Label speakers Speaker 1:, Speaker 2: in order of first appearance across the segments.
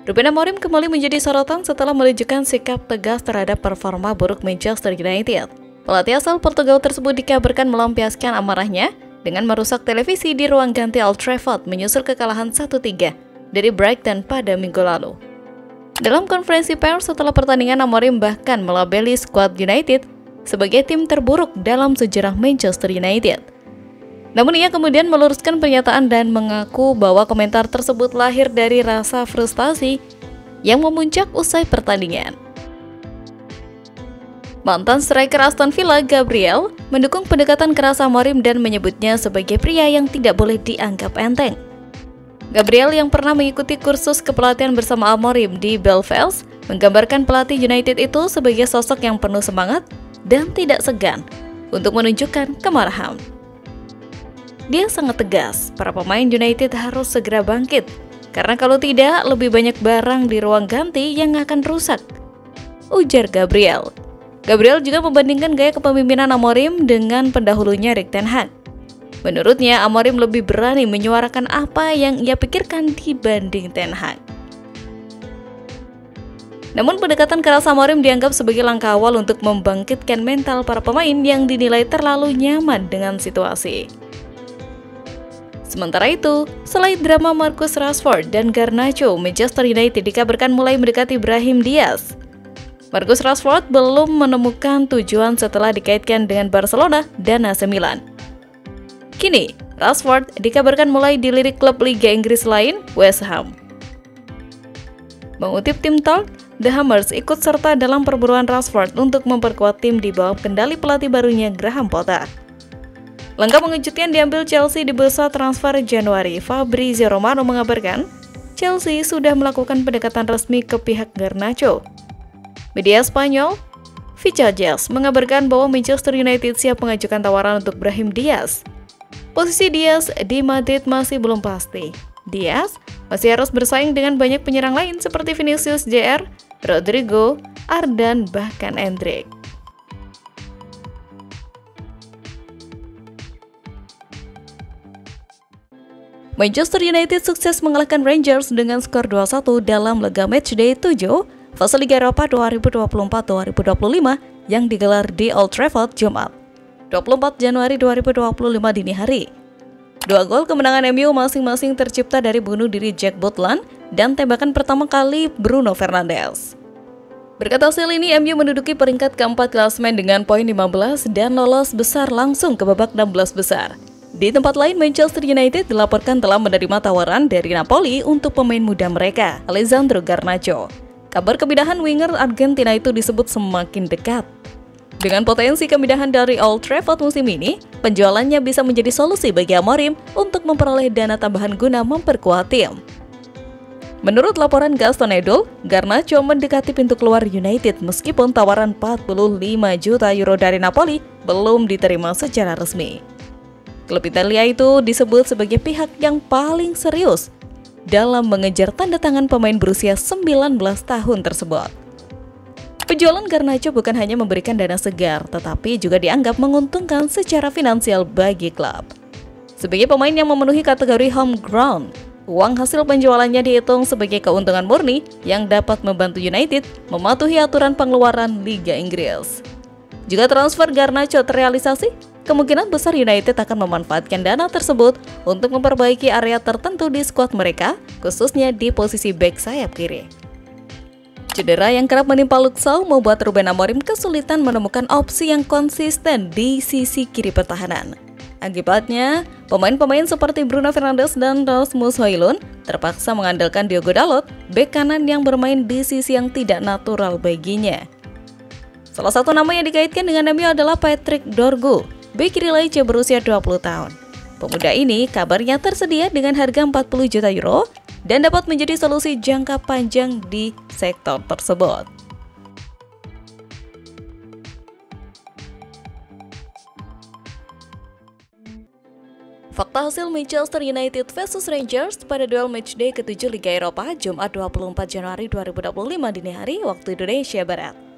Speaker 1: Ruben Amorim kembali menjadi sorotan setelah menunjukkan sikap tegas terhadap performa buruk Manchester United. Pelatih asal Portugal tersebut dikabarkan melampiaskan amarahnya dengan merusak televisi di ruang ganti Old Trafford menyusul kekalahan 1-3 dari Brighton pada minggu lalu. Dalam konferensi pers setelah pertandingan, Amorim bahkan melabeli skuad United sebagai tim terburuk dalam sejarah Manchester United. Namun ia kemudian meluruskan pernyataan dan mengaku bahwa komentar tersebut lahir dari rasa frustasi yang memuncak usai pertandingan. Mantan striker Aston Villa, Gabriel, mendukung pendekatan keras Amorim dan menyebutnya sebagai pria yang tidak boleh dianggap enteng. Gabriel yang pernah mengikuti kursus kepelatihan bersama Amorim di Belfast menggambarkan pelatih United itu sebagai sosok yang penuh semangat dan tidak segan untuk menunjukkan kemarahan. Dia sangat tegas, para pemain United harus segera bangkit, karena kalau tidak, lebih banyak barang di ruang ganti yang akan rusak, ujar Gabriel. Gabriel juga membandingkan gaya kepemimpinan Amorim dengan pendahulunya Erik ten Hag. Menurutnya, Amorim lebih berani menyuarakan apa yang ia pikirkan dibanding ten Hag. Namun pendekatan keras Amorim dianggap sebagai langkah awal untuk membangkitkan mental para pemain yang dinilai terlalu nyaman dengan situasi. Sementara itu, selain drama Marcus Rashford dan Garnacho, Manchester United dikabarkan mulai mendekati Brahim Diaz. Marcus Rashford belum menemukan tujuan setelah dikaitkan dengan Barcelona dan AC Milan. Kini, Rashford dikabarkan mulai dilirik klub Liga Inggris lain, West Ham. Mengutip tim Talk, The Hammers ikut serta dalam perburuan Rashford untuk memperkuat tim di bawah kendali pelatih barunya Graham Potter. Langkah mengejutkan diambil Chelsea di bursa transfer Januari. Fabrizio Romano mengabarkan, Chelsea sudah melakukan pendekatan resmi ke pihak Garnacho. Media Spanyol, Vichajes, mengabarkan bahwa Manchester United siap mengajukan tawaran untuk Brahim Diaz. Posisi Diaz di Madrid masih belum pasti. Diaz masih harus bersaing dengan banyak penyerang lain seperti Vinicius Jr., Rodrigo, Ardan, bahkan Endrick. Manchester United sukses mengalahkan Rangers dengan skor 2-1 dalam laga matchday 7 fase Liga Eropa 2024-2025 yang digelar di Old Trafford Jumat, 24 Januari 2025 dini hari. Dua gol kemenangan MU masing-masing tercipta dari bunuh diri Jack Butland dan tembakan pertama kali Bruno Fernandes. Berkat hasil ini, MU menduduki peringkat keempat klasemen dengan poin 15 dan lolos besar langsung ke babak 16 besar. Di tempat lain, Manchester United dilaporkan telah menerima tawaran dari Napoli untuk pemain muda mereka, Alessandro Garnacho. Kabar kepindahan winger Argentina itu disebut semakin dekat. Dengan potensi kepindahan dari Old Trafford musim ini, penjualannya bisa menjadi solusi bagi Amorim untuk memperoleh dana tambahan guna memperkuat tim. Menurut laporan Gaston Edul, Garnacho mendekati pintu keluar United meskipun tawaran 45 juta euro dari Napoli belum diterima secara resmi. Klub Italia itu disebut sebagai pihak yang paling serius dalam mengejar tanda tangan pemain berusia 19 tahun tersebut. Penjualan Garnacho bukan hanya memberikan dana segar, tetapi juga dianggap menguntungkan secara finansial bagi klub. Sebagai pemain yang memenuhi kategori home ground, uang hasil penjualannya dihitung sebagai keuntungan murni yang dapat membantu United mematuhi aturan pengeluaran Liga Inggris. Jika transfer Garnacho terrealisasi, kemungkinan besar United akan memanfaatkan dana tersebut untuk memperbaiki area tertentu di skuad mereka, khususnya di posisi bek sayap kiri. Cedera yang kerap menimpa Luke Shaw membuat Ruben Amorim kesulitan menemukan opsi yang konsisten di sisi kiri pertahanan. Akibatnya, pemain-pemain seperti Bruno Fernandes dan Rasmus Højlund terpaksa mengandalkan Diogo Dalot, bek kanan yang bermain di sisi yang tidak natural baginya. Salah satu nama yang dikaitkan dengan MU adalah Patrick Dorgu, bek kiri Lecce berusia 20 tahun. Pemuda ini kabarnya tersedia dengan harga 40 juta euro dan dapat menjadi solusi jangka panjang di sektor tersebut. Fakta hasil Manchester United vs Rangers pada duel matchday ke-7 Liga Eropa Jumat 24 Januari 2025 dini hari waktu Indonesia Barat.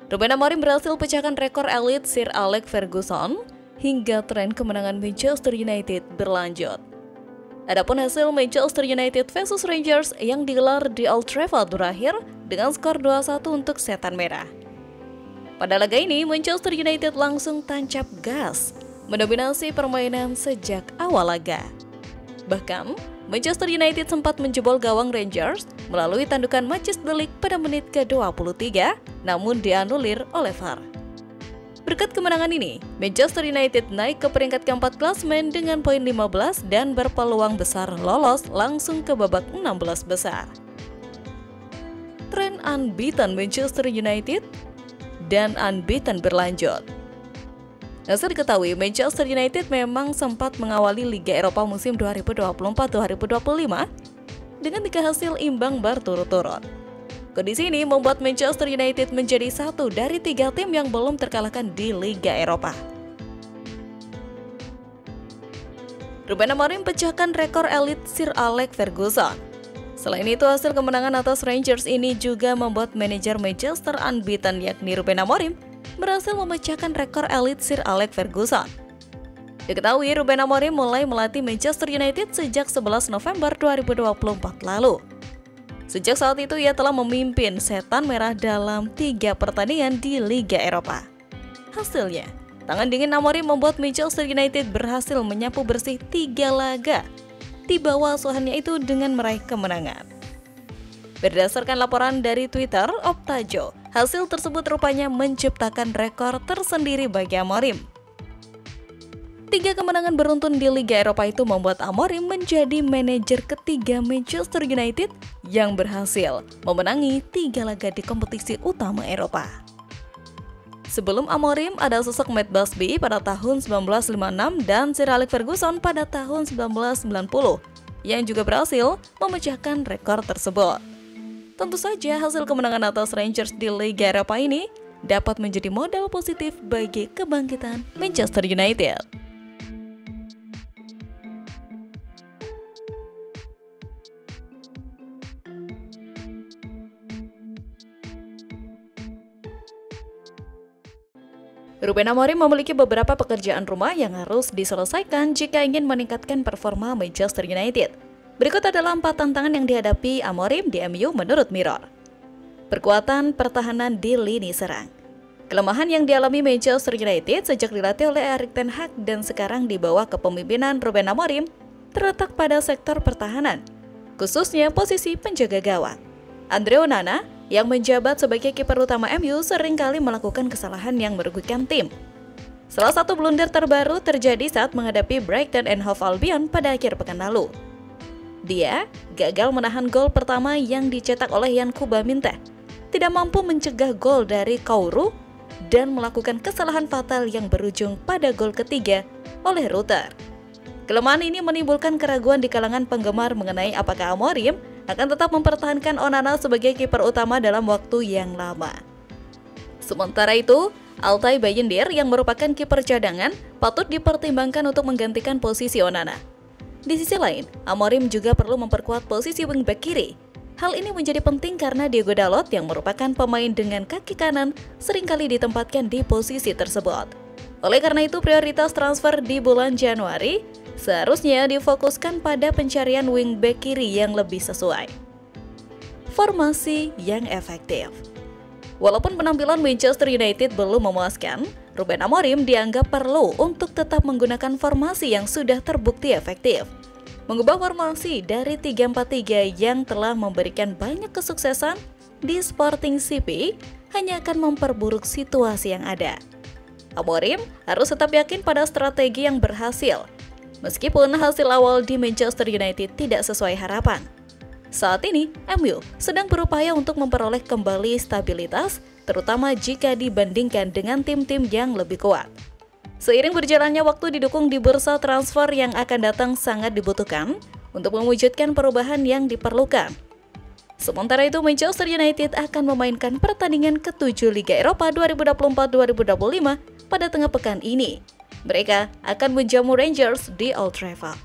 Speaker 1: Ruben Amorim berhasil pecahkan rekor elit Sir Alex Ferguson hingga tren kemenangan Manchester United berlanjut. Adapun hasil Manchester United versus Rangers yang digelar di Old Trafford berakhir dengan skor 2-1 untuk Setan Merah. Pada laga ini, Manchester United langsung tancap gas, mendominasi permainan sejak awal laga. Bahkan, Manchester United sempat menjebol gawang Rangers melalui tandukan Matthijs de Ligt pada menit ke-23, namun dianulir oleh VAR. Berkat kemenangan ini, Manchester United naik ke peringkat keempat klasemen dengan poin 15 dan berpeluang besar lolos langsung ke babak 16 besar. Tren unbeaten Manchester United dan unbeaten berlanjut. Hasil diketahui, Manchester United memang sempat mengawali Liga Eropa musim 2024-2025 dengan 3 hasil imbang berturut-turut. Kondisi ini membuat Manchester United menjadi satu dari 3 tim yang belum terkalahkan di Liga Eropa. Ruben Amorim pecahkan rekor elit Sir Alex Ferguson. Selain itu, hasil kemenangan atas Rangers ini juga membuat manajer Manchester unbeaten yakni Ruben Amorim berhasil memecahkan rekor elit Sir Alex Ferguson. Diketahui Ruben Amorim mulai melatih Manchester United sejak 11 November 2024 lalu. Sejak saat itu ia telah memimpin Setan Merah dalam 3 pertandingan di Liga Eropa. Hasilnya, tangan dingin Amorim membuat Manchester United berhasil menyapu bersih 3 laga di bawah asuhannya itu dengan meraih kemenangan. Berdasarkan laporan dari Twitter Optajo, hasil tersebut rupanya menciptakan rekor tersendiri bagi Amorim. 3 kemenangan beruntun di Liga Eropa itu membuat Amorim menjadi manajer ketiga Manchester United yang berhasil memenangi 3 laga di kompetisi utama Eropa. Sebelum Amorim ada sosok Matt Busby pada tahun 1956 dan Sir Alex Ferguson pada tahun 1990 yang juga berhasil memecahkan rekor tersebut. Tentu saja hasil kemenangan atas Rangers di Liga Eropa ini dapat menjadi modal positif bagi kebangkitan Manchester United. Ruben Amorim memiliki beberapa pekerjaan rumah yang harus diselesaikan jika ingin meningkatkan performa Manchester United. Berikut adalah 4 tantangan yang dihadapi Amorim di MU menurut Mirror. Perkuatan pertahanan di lini serang. Kelemahan yang dialami Manchester United sejak dilatih oleh Erik ten Hag dan sekarang dibawa ke kepemimpinan Ruben Amorim terletak pada sektor pertahanan, khususnya posisi penjaga gawang. Andre Onana yang menjabat sebagai kiper utama MU seringkali melakukan kesalahan yang merugikan tim. Salah satu blunder terbaru terjadi saat menghadapi Brighton and Hove Albion pada akhir pekan lalu. Dia gagal menahan gol pertama yang dicetak oleh Yankuba Minteh, tidak mampu mencegah gol dari Kourou, dan melakukan kesalahan fatal yang berujung pada gol ketiga oleh Rutter. Kelemahan ini menimbulkan keraguan di kalangan penggemar mengenai apakah Amorim akan tetap mempertahankan Onana sebagai kiper utama dalam waktu yang lama. Sementara itu, Altay Bayındır yang merupakan kiper cadangan patut dipertimbangkan untuk menggantikan posisi Onana. Di sisi lain, Amorim juga perlu memperkuat posisi wingback kiri. Hal ini menjadi penting karena Diego Dalot yang merupakan pemain dengan kaki kanan seringkali ditempatkan di posisi tersebut. Oleh karena itu, prioritas transfer di bulan Januari seharusnya difokuskan pada pencarian wingback kiri yang lebih sesuai. Formasi yang efektif. Walaupun penampilan Manchester United belum memuaskan, Ruben Amorim dianggap perlu untuk tetap menggunakan formasi yang sudah terbukti efektif. Mengubah formasi dari 3-4-3 yang telah memberikan banyak kesuksesan di Sporting CP hanya akan memperburuk situasi yang ada. Amorim harus tetap yakin pada strategi yang berhasil, meskipun hasil awal di Manchester United tidak sesuai harapan. Saat ini, MU sedang berupaya untuk memperoleh kembali stabilitas, terutama jika dibandingkan dengan tim-tim yang lebih kuat. Seiring berjalannya waktu didukung di bursa transfer yang akan datang sangat dibutuhkan untuk mewujudkan perubahan yang diperlukan. Sementara itu, Manchester United akan memainkan pertandingan ke-7 Liga Eropa 2024-2025 pada tengah pekan ini. Mereka akan menjamu Rangers di Old Trafford.